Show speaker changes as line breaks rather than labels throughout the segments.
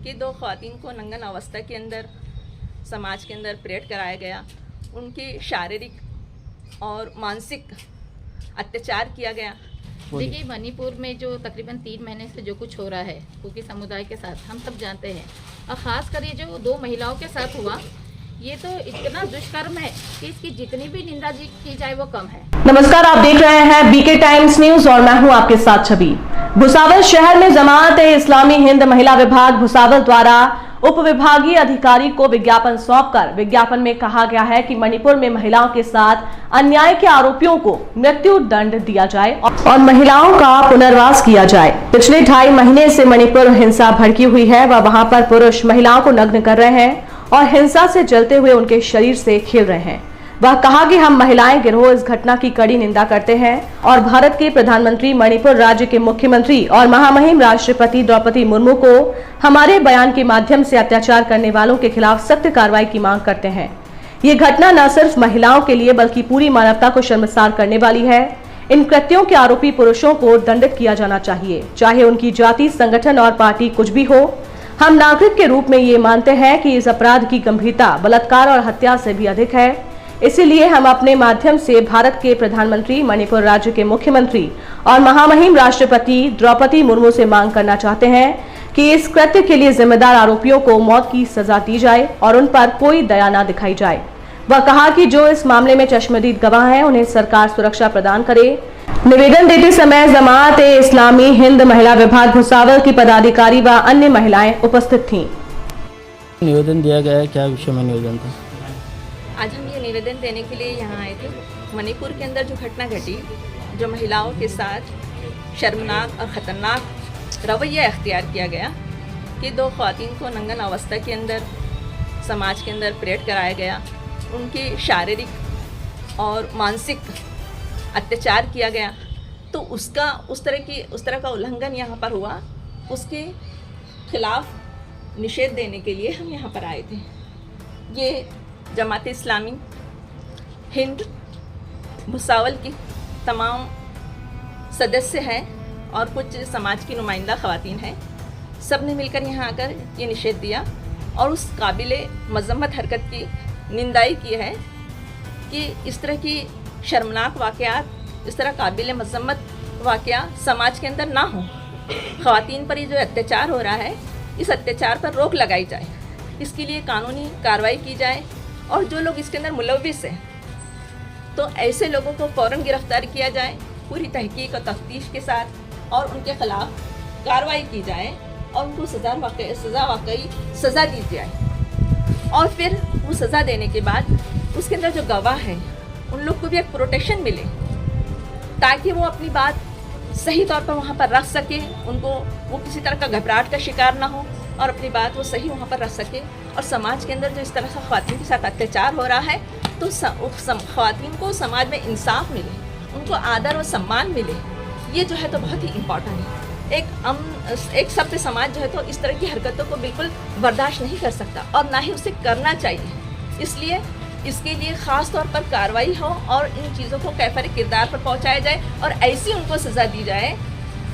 कि 2 ख़वातीन को नंगन अवस्था के अंदर समाज के अंदर परेड कराया गया, उनकी शारीरिक और मानसिक अत्याचार किया गया।
देखिए, मणिपुर में जो तकरीबन 3 महीने से जो कुछ हो रहा है कुकी समुदाय के साथ, हम सब जानते हैं। और ख़ास कर ये जो 2 महिलाओं के साथ हुआ, ये तो इतना दुष्कर्म है कि इसकी जितनी भी निंदा की जाए वो कम है।
नमस्कार, आप देख रहे हैं बीके टाइम्स न्यूज और मैं हूं आपके साथ छवि। भुसावल शहर में जमात-ए-इस्लामी हिंद महिला विभाग भुसावल द्वारा उप विभागीय अधिकारी को विज्ञापन सौंपकर विज्ञापन में कहा गया है कि मणिपुर में महिलाओं के साथ अन्याय के आरोपियों को मृत्यु दंड दिया जाए और महिलाओं का पुनर्वास किया जाए। पिछले 2.5 महीने से मणिपुर हिंसा भड़की हुई है व वहां पर पुरुष महिलाओं को नग्न कर रहे हैं और हिंसा से जलते हुए उनके शरीर से खेल रहे हैं। वह कहा कि हम महिलाएं गिरोह इस घटना की कड़ी निंदा करते हैं और भारत के प्रधानमंत्री, मणिपुर राज्य के मुख्यमंत्री और महामहिम राष्ट्रपति द्रौपदी मुर्मू को हमारे बयान के माध्यम से अत्याचार करने वालों के खिलाफ सख्त कार्रवाई की मांग करते हैं। ये घटना न सिर्फ महिलाओं के लिए बल्कि पूरी मानवता को शर्मसार करने वाली है। इन कृत्यों के आरोपी पुरुषों को दंडित किया जाना चाहिए, चाहे उनकी जाति, संगठन और पार्टी कुछ भी हो। हम नागरिक के रूप में ये मानते हैं कि इस अपराध की गंभीरता बलात्कार और हत्या से भी अधिक है। इसीलिए हम अपने माध्यम से भारत के प्रधानमंत्री, मणिपुर राज्य के मुख्यमंत्री और महामहिम राष्ट्रपति द्रौपदी मुर्मू से मांग करना चाहते हैं कि इस कृत्य के लिए जिम्मेदार आरोपियों को मौत की सजा दी जाए और उन पर कोई दया न दिखाई जाए। वह कहा कि जो इस मामले में चश्मदीद गवाह हैं, उन्हें सरकार सुरक्षा प्रदान करे। निवेदन देते समय जमात-ए-इस्लामी हिंद महिला विभाग भुसावल की पदाधिकारी व अन्य महिलाएं उपस्थित थीं।
निवेदन दिया गया है, क्या विषय में निवेदन था?
आज हम ये निवेदन देने के लिए यहाँ आए थे। मणिपुर के अंदर जो घटना घटी, जो महिलाओं के साथ शर्मनाक और ख़तरनाक रवैया अख्तियार किया गया कि 2 ख़वातीन को नंगन अवस्था के अंदर समाज के अंदर परेड कराया गया, उनकी शारीरिक और मानसिक अत्याचार किया गया, तो उस तरह का उल्लंघन यहाँ पर हुआ। उसके खिलाफ निषेध देने के लिए हम यहाँ पर आए थे। ये जमात-ए-इस्लामी हिंद भुसावल की तमाम सदस्य हैं और कुछ समाज की नुमाइंदा ख़वातीन हैं। सब ने मिलकर यहाँ आकर ये निषेध दिया और उस काबिले मज़म्मत हरकत की निंदाई की है कि इस तरह की शर्मनाक वाक़यात, इस तरह काबिले मज़म्मत वाक़या समाज के अंदर ना हो। ख़वातीन पर ये जो अत्याचार हो रहा है, इस अत्याचार पर रोक लगाई जाए, इसके लिए कानूनी कार्रवाई की जाए और जो लोग इसके अंदर मुलव्विस हैं तो ऐसे लोगों को फ़ौरन गिरफ्तार किया जाए पूरी तहकीक और तफ्तीश के साथ और उनके खिलाफ कार्रवाई की जाए और उनको वाकई सज़ा दी जाए। और फिर वो सज़ा देने के बाद उसके अंदर जो गवाह हैं उन लोग को भी एक प्रोटेक्शन मिले ताकि वो अपनी बात सही तौर पर वहाँ पर रख सके, उनको वो किसी तरह का घबराहट का शिकार ना हो और अपनी बात वो सही वहाँ पर रख सके। और समाज के अंदर जो इस तरह से ख़वातीन के साथ अत्याचार हो रहा है तो ख़वातीन को समाज में इंसाफ मिले, उनको आदर और सम्मान मिले, ये जो है तो बहुत ही इम्पॉर्टेंट है। एक सभ्य समाज जो है तो इस तरह की हरकतों को बिल्कुल बर्दाश्त नहीं कर सकता और ना ही उसे करना चाहिए। इसलिए इसके लिए ख़ास तौर पर कार्रवाई हो और इन चीज़ों को कैफर किरदार पर पहुँचाया जाए और ऐसी उनको सज़ा दी जाए,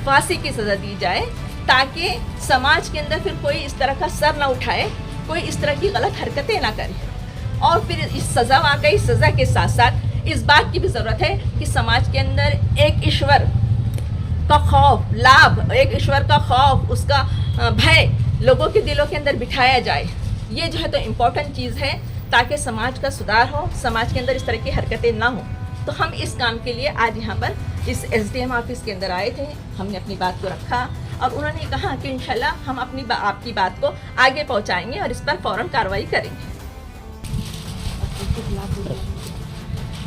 फांसी की सज़ा दी जाए, ताकि समाज के अंदर फिर कोई इस तरह का सर ना उठाए, कोई इस तरह की गलत हरकतें ना करे। और फिर इस वाकई सज़ा के साथ साथ इस बात की भी ज़रूरत है कि समाज के अंदर एक ईश्वर का खौफ, एक ईश्वर का खौफ, उसका भय लोगों के दिलों के अंदर बिठाया जाए। ये जो है तो इम्पोर्टेंट चीज़ है ताकि समाज का सुधार हो, समाज के अंदर इस तरह की हरकतें ना हो। तो हम इस काम के लिए आज यहाँ पर इस SDM ऑफिस के अंदर आए थे। हमने अपनी बात को रखा और उन्होंने कहा कि इंशाल्लाह हम आपकी बात को आगे पहुँचाएंगे और इस पर फ़ौरन कार्रवाई करेंगे।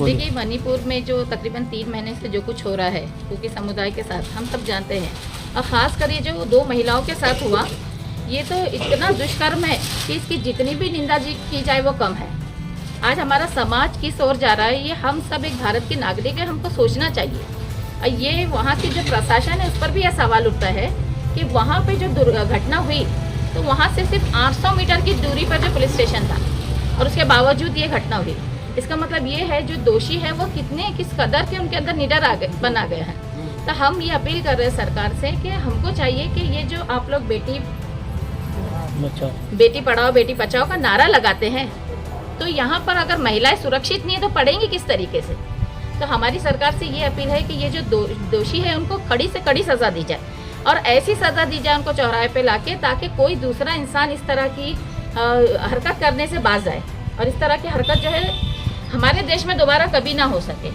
देखिए, मणिपुर में जो तकरीबन 3 महीने से जो कुछ हो रहा है कुकी समुदाय के साथ, हम सब जानते हैं। और ख़ास कर ये जो 2 महिलाओं के साथ हुआ, ये तो इतना दुष्कर्म है कि इसकी जितनी भी निंदा की जाए वो कम है। आज हमारा समाज किस ओर जा रहा है, ये हम सब एक भारत के नागरिक हैं, हमको सोचना चाहिए। और ये वहाँ की जो प्रशासन है उस पर भी यह सवाल उठता है कि वहाँ पे जो दुर्घटना हुई तो वहाँ से सिर्फ 800 मीटर की दूरी पर जो पुलिस स्टेशन था और उसके बावजूद ये घटना हुई। इसका मतलब ये है जो दोषी है वो किस कदर के उनके अंदर निडर बना गए हैं। तो हम ये अपील कर रहे हैं सरकार से कि हमको चाहिए कि ये जो आप लोग बेटी
अच्छा।
बेटी पढ़ाओ बेटी बचाओ का नारा लगाते हैं, तो यहाँ पर अगर महिलाएं सुरक्षित नहीं है तो पढ़ेंगी किस तरीके से। तो हमारी सरकार से ये अपील है कि ये जो दोषी है उनको कड़ी से कड़ी सज़ा दी जाए, और ऐसी सज़ा दी जाए उनको चौराहे पे लाके, ताकि कोई दूसरा इंसान इस तरह की हरकत करने से बाज जाए, और इस तरह की हरकत जो है हमारे देश में दोबारा कभी ना हो सके।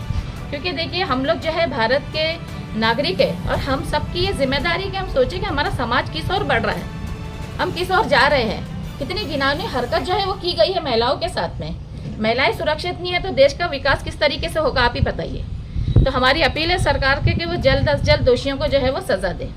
क्योंकि देखिए हम लोग जो है भारत के नागरिक है, और हम सबकी ये जिम्मेदारी कि हम सोचें कि हमारा समाज किस ओर बढ़ रहा है, हम किस ओर जा रहे हैं। कितनी घिनौनी हरकत जो है वो की गई है महिलाओं के साथ में। महिलाएं सुरक्षित नहीं है तो देश का विकास किस तरीके से होगा, आप ही बताइए। तो हमारी अपील है सरकार के कि वो जल्द अज जल्द दोषियों को जो है वो सजा दे।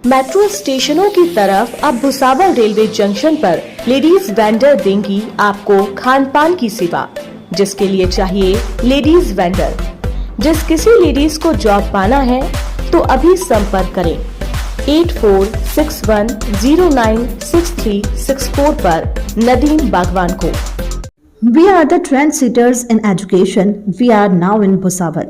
मेट्रो स्टेशनों की तरफ अब भुसावल रेलवे जंक्शन पर लेडीज वेंडर देंगी आपको खान पान की सेवा, जिसके लिए चाहिए लेडीज वेंडर। जिस किसी लेडीज को जॉब पाना है तो अभी संपर्क करें 8461096364 पर नदीम बागवान को।
We are the trendsetters in education. We are now in Bhusawal.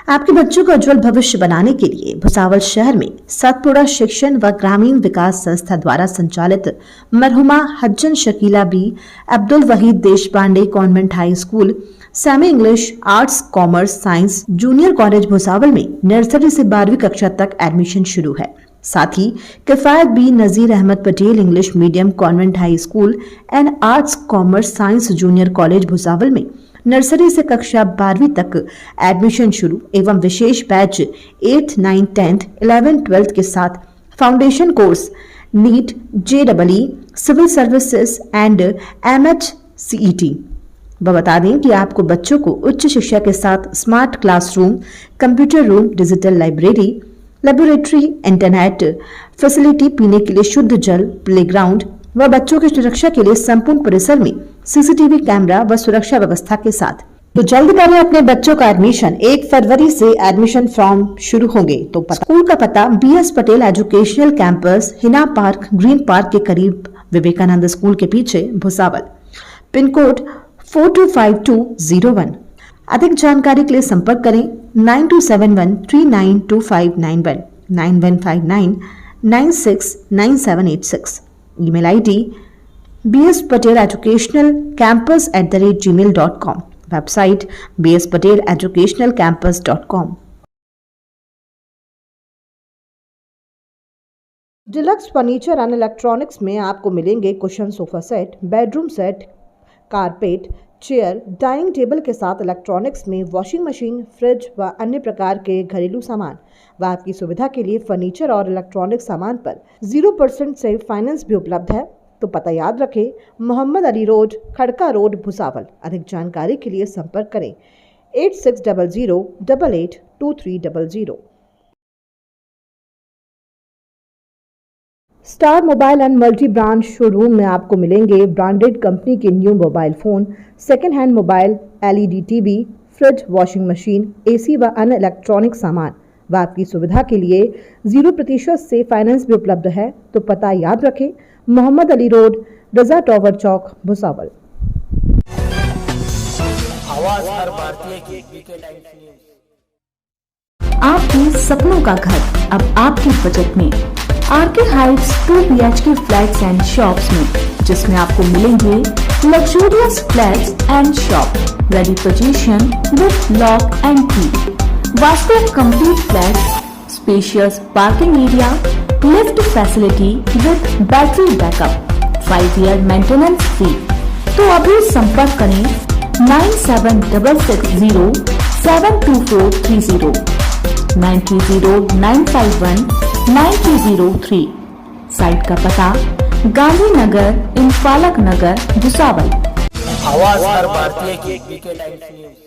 आपके बच्चों का उज्जवल भविष्य बनाने के लिए भुसावल शहर में सतपुड़ा शिक्षण व ग्रामीण विकास संस्था द्वारा संचालित मरहुमा Hajjan Shakila Bi Abdul Wahid Deshpande convent high school semi English arts commerce science junior college Bhusawal में नर्सरी से 12वीं कक्षा तक एडमिशन शुरू है। साथ ही Kifayat Bi Nazir Ahmed Patel English medium convent high school and arts commerce science junior college Bhusawal में नर्सरी से कक्षा 12वीं तक एडमिशन शुरू एवं विशेष बैच 8, 9, 10, 11, 12 के साथ foundation course NEET, JEE, civil services and MHCET। बता दें कि आपको बच्चों को उच्च शिक्षा के साथ smart classroom, computer room, digital library, laboratory, internet facility, पीने के लिए शुद्ध जल, प्लेग्राउंड व बच्चों की सुरक्षा के लिए संपूर्ण परिसर में CCTV कैमरा व सुरक्षा व्यवस्था के साथ। तो जल्द करें अपने बच्चों का एडमिशन। 1 फरवरी से एडमिशन फॉर्म शुरू होंगे। तो स्कूल का पता BS Patel educational campus, Hina park, green park के करीब, विवेकानंद स्कूल के पीछे, भुसावल। Pin code 425201। अधिक जानकारी के लिए संपर्क करें 9271392591 9159969786। Email ID bspateleducationalcampus@gmail.com। Website bspateleducationalcampus.com। Deluxe furniture and electronics में आपको मिलेंगे cushion sofa set, bedroom set, carpet, chair, dining table के साथ इलेक्ट्रॉनिक्स में वॉशिंग मशीन, फ्रिज व अन्य प्रकार के घरेलू सामान। व आपकी सुविधा के लिए फर्नीचर और इलेक्ट्रॉनिक सामान पर 0% से फाइनेंस भी उपलब्ध है। तो पता याद रखें, मोहम्मद अली रोड, खड़का रोड, भुसावल। अधिक जानकारी के लिए संपर्क करें 8600882300। Star mobile and multi brand showroom में आपको मिलेंगे ब्रांडेड कंपनी के new mobile phone, second hand mobile, LED TV, fridge, washing machine, AC व अन्य इलेक्ट्रॉनिक सामान। व आपकी सुविधा के लिए 0% से फाइनेंस भी उपलब्ध है। तो पता याद रखें, मोहम्मद अली रोड, रजा टॉवर चौक, भुसावल।
आवाज हर भारतीय की BK टाइम्स न्यूज़।
आपके सपनों का घर अब आपके बजट में। RK heights 2 BHK flats and shops में, जिसमें आपको मिलेंगे luxurious flats and shop ready position with lock and key, vastu complete flats, spacious parking area, lift facility with battery backup, 5 year maintenance free. तो अभी संपर्क करें 9766072430 9309519303। साइट का पता गांधीनगर इन फालक नगर, भुसावल।
आवाज हर भारतीय की BK टाइम्स न्यूज़।